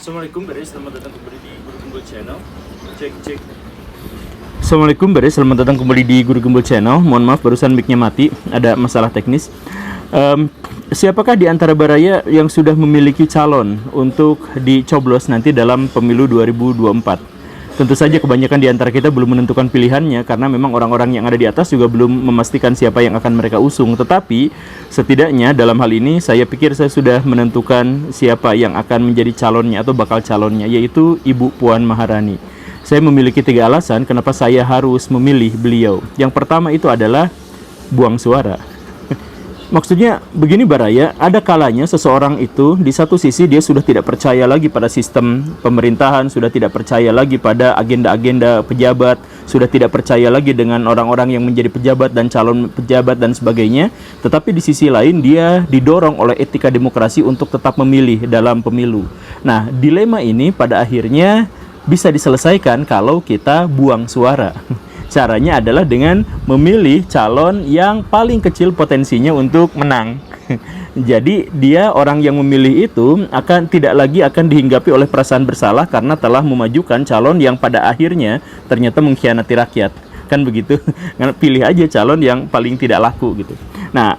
Assalamualaikum Bere, selamat datang kembali di Guru Gembul Channel. Cek. Assalamualaikum Bere, selamat datang kembali di Guru Gembul Channel. Mohon maaf barusan mic-nya mati, ada masalah teknis. Siapakah di antara Baraya yang sudah memiliki calon untuk dicoblos nanti dalam pemilu 2024? Tentu saja kebanyakan di antara kita belum menentukan pilihannya karena memang orang-orang yang ada di atas juga belum memastikan siapa yang akan mereka usung. Tetapi setidaknya dalam hal ini saya pikir saya sudah menentukan siapa yang akan menjadi calonnya atau bakal calonnya, yaitu Ibu Puan Maharani. Saya memiliki 3 alasan kenapa saya harus memilih beliau. Yang pertama itu adalah buang suara. Maksudnya begini Baraya, ada kalanya seseorang itu di satu sisi dia sudah tidak percaya lagi pada sistem pemerintahan, sudah tidak percaya lagi pada agenda-agenda pejabat, sudah tidak percaya lagi dengan orang-orang yang menjadi pejabat dan calon pejabat dan sebagainya. Tetapi di sisi lain dia didorong oleh etika demokrasi untuk tetap memilih dalam pemilu. Nah, dilema ini pada akhirnya bisa diselesaikan kalau kita buang suara. Caranya adalah dengan memilih calon yang paling kecil potensinya untuk menang. Jadi dia orang yang memilih itu tidak lagi akan dihinggapi oleh perasaan bersalah karena telah memajukan calon yang pada akhirnya ternyata mengkhianati rakyat. Kan begitu? Pilih aja calon yang paling tidak laku gitu. Nah,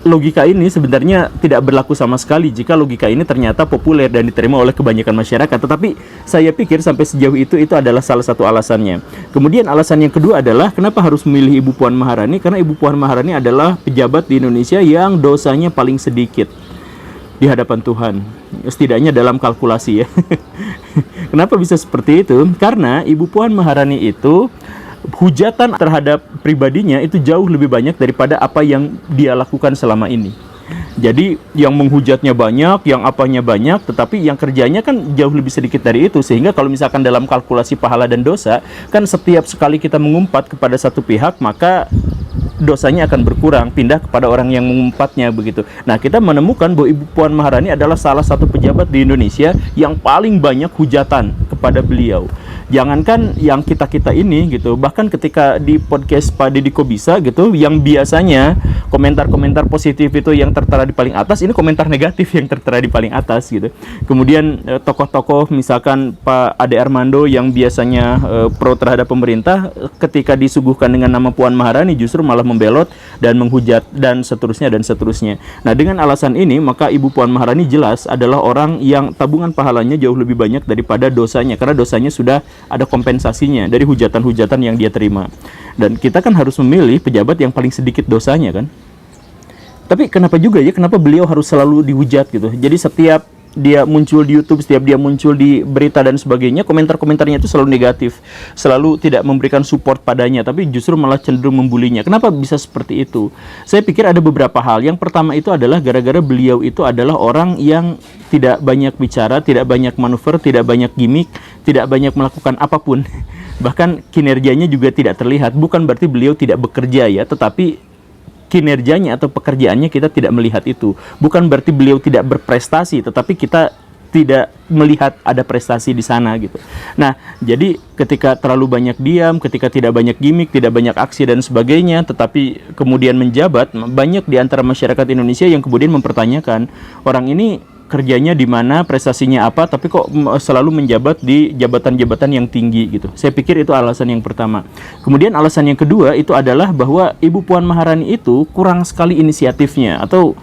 logika ini sebenarnya tidak berlaku sama sekali jika logika ini ternyata populer dan diterima oleh kebanyakan masyarakat. Tetapi saya pikir sampai sejauh itu adalah salah satu alasannya. Kemudian alasan yang kedua adalah kenapa harus memilih Ibu Puan Maharani? Karena Ibu Puan Maharani adalah pejabat di Indonesia yang dosanya paling sedikit di hadapan Tuhan. Setidaknya dalam kalkulasi ya. Kenapa bisa seperti itu? Karena Ibu Puan Maharani itu hujatan terhadap pribadinya itu jauh lebih banyak daripada apa yang dia lakukan selama ini. Jadi yang menghujatnya banyak, yang apanya banyak, tetapi yang kerjanya kan jauh lebih sedikit dari itu. Sehingga kalau misalkan dalam kalkulasi pahala dan dosa, kan setiap sekali kita mengumpat kepada satu pihak, maka dosanya akan berkurang, pindah kepada orang yang mengumpatnya begitu. Nah, kita menemukan bahwa Ibu Puan Maharani adalah salah satu pejabat di Indonesia yang paling banyak hujatan kepada beliau. Jangankan yang kita-kita ini gitu, bahkan ketika di podcast Pak Deddy Kobisa gitu, yang biasanya komentar-komentar positif itu yang tertera di paling atas, ini komentar negatif yang tertera di paling atas gitu. Kemudian tokoh-tokoh misalkan Pak Ade Armando yang biasanya pro terhadap pemerintah, ketika disuguhkan dengan nama Puan Maharani justru malah membelot dan menghujat dan seterusnya dan seterusnya. Nah, dengan alasan ini maka Ibu Puan Maharani jelas adalah orang yang tabungan pahalanya jauh lebih banyak daripada dosanya, karena dosanya sudah ada kompensasinya dari hujatan-hujatan yang dia terima. Dan kita kan harus memilih pejabat yang paling sedikit dosanya kan. Tapi kenapa juga ya, kenapa beliau harus selalu dihujat gitu. Jadi setiap dia muncul di YouTube, setiap dia muncul di berita dan sebagainya, komentar-komentarnya itu selalu negatif, selalu tidak memberikan support padanya, tapi justru malah cenderung membulinya. Kenapa bisa seperti itu? Saya pikir ada beberapa hal. Yang pertama itu adalah gara-gara beliau itu adalah orang yang tidak banyak bicara, tidak banyak manuver, tidak banyak gimmick, tidak banyak melakukan apapun. Bahkan kinerjanya juga tidak terlihat. Bukan berarti beliau tidak bekerja ya, tetapi kinerjanya atau pekerjaannya kita tidak melihat itu. Bukan berarti beliau tidak berprestasi, tetapi kita tidak melihat ada prestasi di sana gitu. Nah, jadi ketika terlalu banyak diam, ketika tidak banyak gimmick, tidak banyak aksi dan sebagainya, tetapi kemudian menjabat, banyak di antara masyarakat Indonesia yang kemudian mempertanyakan, orang ini kerjanya di mana, prestasinya apa, tapi kok selalu menjabat di jabatan-jabatan yang tinggi gitu. Saya pikir itu alasan yang pertama. Kemudian alasan yang kedua itu adalah bahwa Ibu Puan Maharani itu kurang sekali inisiatifnya, atau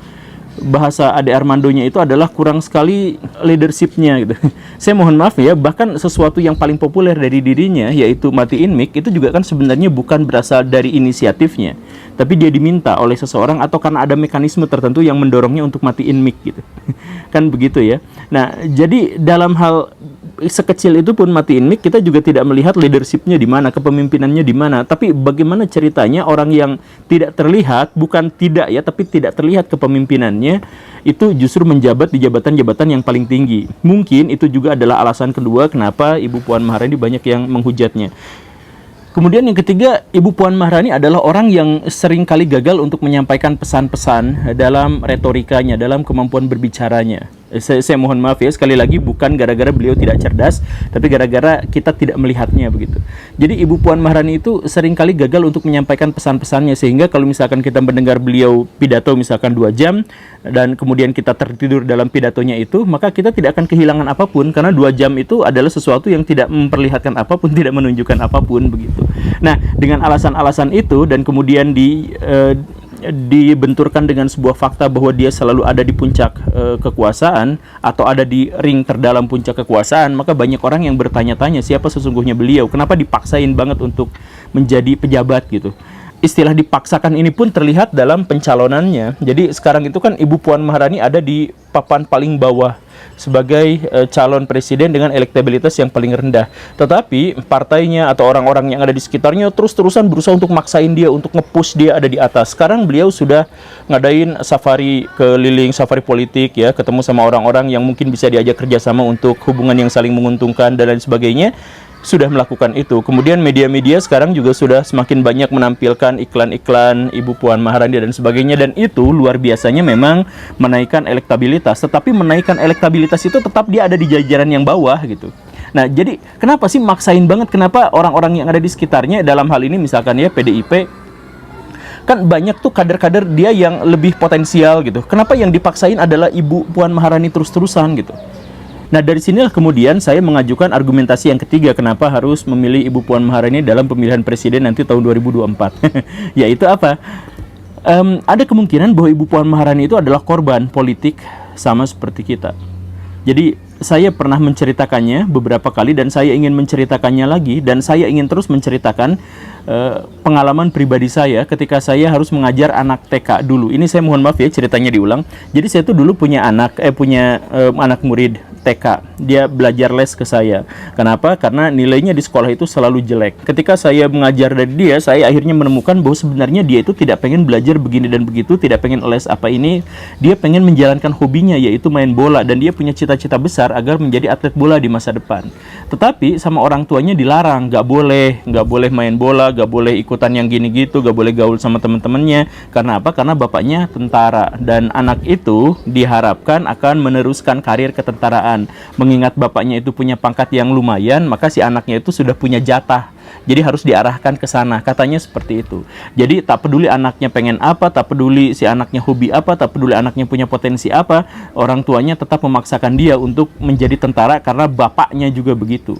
bahasa Ade Armandonya itu adalah kurang sekali leadershipnya gitu. Saya mohon maaf ya, bahkan sesuatu yang paling populer dari dirinya yaitu matiin mic itu juga kan sebenarnya bukan berasal dari inisiatifnya, tapi dia diminta oleh seseorang atau karena ada mekanisme tertentu yang mendorongnya untuk matiin mic gitu. Kan begitu ya. Nah, jadi dalam hal sekecil itu pun matiin mic, kita juga tidak melihat leadershipnya di mana, kepemimpinannya di mana. Tapi bagaimana ceritanya orang yang tidak terlihat, bukan tidak ya, tapi tidak terlihat kepemimpinannya, itu justru menjabat di jabatan-jabatan yang paling tinggi. Mungkin itu juga adalah alasan kedua kenapa Ibu Puan Maharani banyak yang menghujatnya. Kemudian yang ketiga, Ibu Puan Maharani adalah orang yang sering kali gagal untuk menyampaikan pesan-pesan dalam retorikanya, dalam kemampuan berbicaranya. Saya mohon maaf ya, sekali lagi bukan gara-gara beliau tidak cerdas, tapi gara-gara kita tidak melihatnya begitu. Jadi Ibu Puan Maharani itu seringkali gagal untuk menyampaikan pesan-pesannya, sehingga kalau misalkan kita mendengar beliau pidato misalkan 2 jam dan kemudian kita tertidur dalam pidatonya itu, maka kita tidak akan kehilangan apapun, karena 2 jam itu adalah sesuatu yang tidak memperlihatkan apapun, tidak menunjukkan apapun begitu. Nah, dengan alasan-alasan itu dan kemudian dibenturkan dengan sebuah fakta bahwa dia selalu ada di puncak kekuasaan atau ada di ring terdalam puncak kekuasaan, maka banyak orang yang bertanya-tanya siapa sesungguhnya beliau, kenapa dipaksain banget untuk menjadi pejabat gitu. Istilah dipaksakan ini pun terlihat dalam pencalonannya. Jadi sekarang itu kan Ibu Puan Maharani ada di papan paling bawah sebagai calon presiden dengan elektabilitas yang paling rendah. Tetapi partainya atau orang-orang yang ada di sekitarnya terus-terusan berusaha untuk maksain dia, untuk nge-push dia ada di atas. Sekarang beliau sudah ngadain safari keliling, safari politik ya, ketemu sama orang-orang yang mungkin bisa diajak kerjasama untuk hubungan yang saling menguntungkan dan lain sebagainya. Sudah melakukan itu. Kemudian media-media sekarang juga sudah semakin banyak menampilkan iklan-iklan Ibu Puan Maharani dan sebagainya, dan itu luar biasanya memang menaikkan elektabilitas. Tetapi menaikkan elektabilitas itu tetap dia ada di jajaran yang bawah gitu. Nah, jadi kenapa sih maksain banget? Kenapa orang-orang yang ada di sekitarnya, dalam hal ini misalkan ya PDIP, kan banyak tuh kader-kader dia yang lebih potensial gitu. Kenapa yang dipaksain adalah Ibu Puan Maharani terus-terusan gitu? Nah, dari sinilah kemudian saya mengajukan argumentasi yang ketiga kenapa harus memilih Ibu Puan Maharani dalam pemilihan presiden nanti tahun 2024. Yaitu apa? Ada kemungkinan bahwa Ibu Puan Maharani itu adalah korban politik sama seperti kita. Jadi saya pernah menceritakannya beberapa kali dan saya ingin menceritakannya lagi, dan saya ingin terus menceritakan pengalaman pribadi saya ketika saya harus mengajar anak TK dulu. Ini saya mohon maaf ya ceritanya diulang. Jadi saya tuh dulu punya anak murid TK. Dia belajar les ke saya. Kenapa? Karena nilainya di sekolah itu selalu jelek. Ketika saya mengajar dari dia, saya akhirnya menemukan bahwa sebenarnya dia itu tidak pengen belajar begini dan begitu, tidak pengen les apa ini. Dia pengen menjalankan hobinya, yaitu main bola, dan dia punya cita-cita besar agar menjadi atlet bola di masa depan. Tetapi sama orang tuanya dilarang, nggak boleh main bola, nggak boleh ikutan yang gini gitu, nggak boleh gaul sama teman-temannya. Karena apa? Karena bapaknya tentara, dan anak itu diharapkan akan meneruskan karir ketentaraan. Mengingat bapaknya itu punya pangkat yang lumayan, maka si anaknya itu sudah punya jatah. Jadi harus diarahkan ke sana, katanya seperti itu. Jadi tak peduli anaknya pengen apa, tak peduli si anaknya hobi apa, tak peduli anaknya punya potensi apa, orang tuanya tetap memaksakan dia untuk menjadi tentara karena bapaknya juga begitu.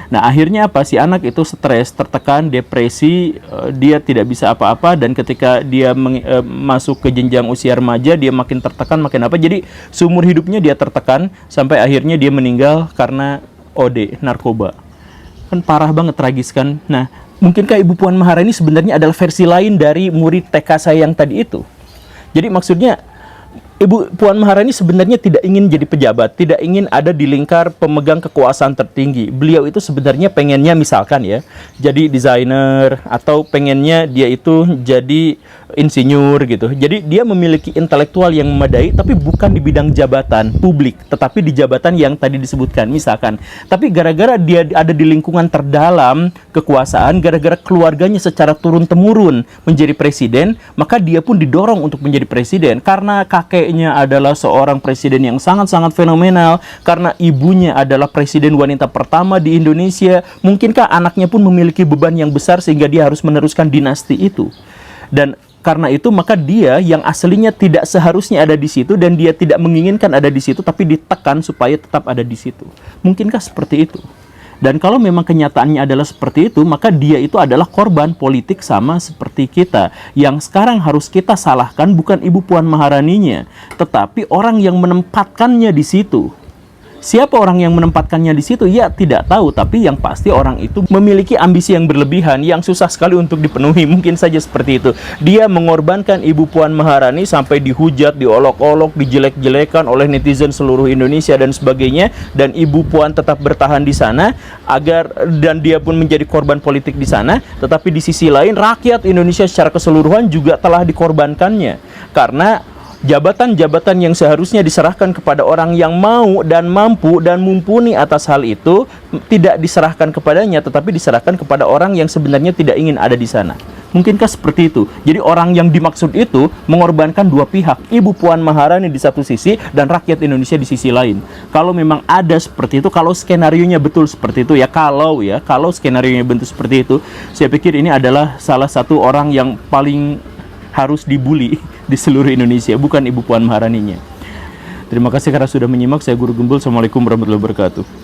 Nah, akhirnya apa? Si anak itu stres, tertekan, depresi, dia tidak bisa apa-apa, dan ketika dia masuk ke jenjang usia remaja, dia makin tertekan, makin apa. Jadi seumur hidupnya dia tertekan sampai akhirnya dia meninggal karena OD, narkoba. Kan parah banget, tragis kan? Nah, mungkinkah Ibu Puan Maharani sebenarnya adalah versi lain dari murid TK saya yang tadi itu? Jadi maksudnya Ibu Puan Maharani sebenarnya tidak ingin jadi pejabat, tidak ingin ada di lingkar pemegang kekuasaan tertinggi. Beliau itu sebenarnya pengennya misalkan ya, jadi desainer, atau pengennya dia itu jadi insinyur gitu. Jadi dia memiliki intelektual yang memadai, tapi bukan di bidang jabatan publik, tetapi di jabatan yang tadi disebutkan misalkan. Tapi gara-gara dia ada di lingkungan terdalam kekuasaan, gara-gara keluarganya secara turun-temurun menjadi presiden, maka dia pun didorong untuk menjadi presiden. Karena kakeknya adalah seorang presiden yang sangat-sangat fenomenal, karena ibunya adalah presiden wanita pertama di Indonesia, mungkinkah anaknya pun memiliki beban yang besar sehingga dia harus meneruskan dinasti itu. Dan karena itu maka dia yang aslinya tidak seharusnya ada di situ, dan dia tidak menginginkan ada di situ, tapi ditekan supaya tetap ada di situ. Mungkinkah seperti itu? Dan kalau memang kenyataannya adalah seperti itu, maka dia itu adalah korban politik sama seperti kita. Yang sekarang harus kita salahkan bukan Ibu Puan Maharaninya, tetapi orang yang menempatkannya di situ. Siapa orang yang menempatkannya di situ? Ya, tidak tahu. Tapi yang pasti orang itu memiliki ambisi yang berlebihan, yang susah sekali untuk dipenuhi. Mungkin saja seperti itu. Dia mengorbankan Ibu Puan Maharani sampai dihujat, diolok-olok, dijelek-jelekan oleh netizen seluruh Indonesia dan sebagainya. Dan Ibu Puan tetap bertahan di sana dan dia pun menjadi korban politik di sana. Tetapi di sisi lain, rakyat Indonesia secara keseluruhan juga telah dikorbankannya. Karena jabatan-jabatan yang seharusnya diserahkan kepada orang yang mau dan mampu dan mumpuni atas hal itu tidak diserahkan kepadanya, tetapi diserahkan kepada orang yang sebenarnya tidak ingin ada di sana. Mungkinkah seperti itu? Jadi orang yang dimaksud itu mengorbankan dua pihak, Ibu Puan Maharani di satu sisi dan rakyat Indonesia di sisi lain. Kalau memang ada seperti itu, kalau skenarionya betul seperti itu ya, kalau skenarionya betul seperti itu, saya pikir ini adalah salah satu orang yang paling harus dibully di seluruh Indonesia, bukan Ibu Puan Maharaninya. Terima kasih karena sudah menyimak. Saya Guru Gembul. Assalamualaikum warahmatullahi wabarakatuh.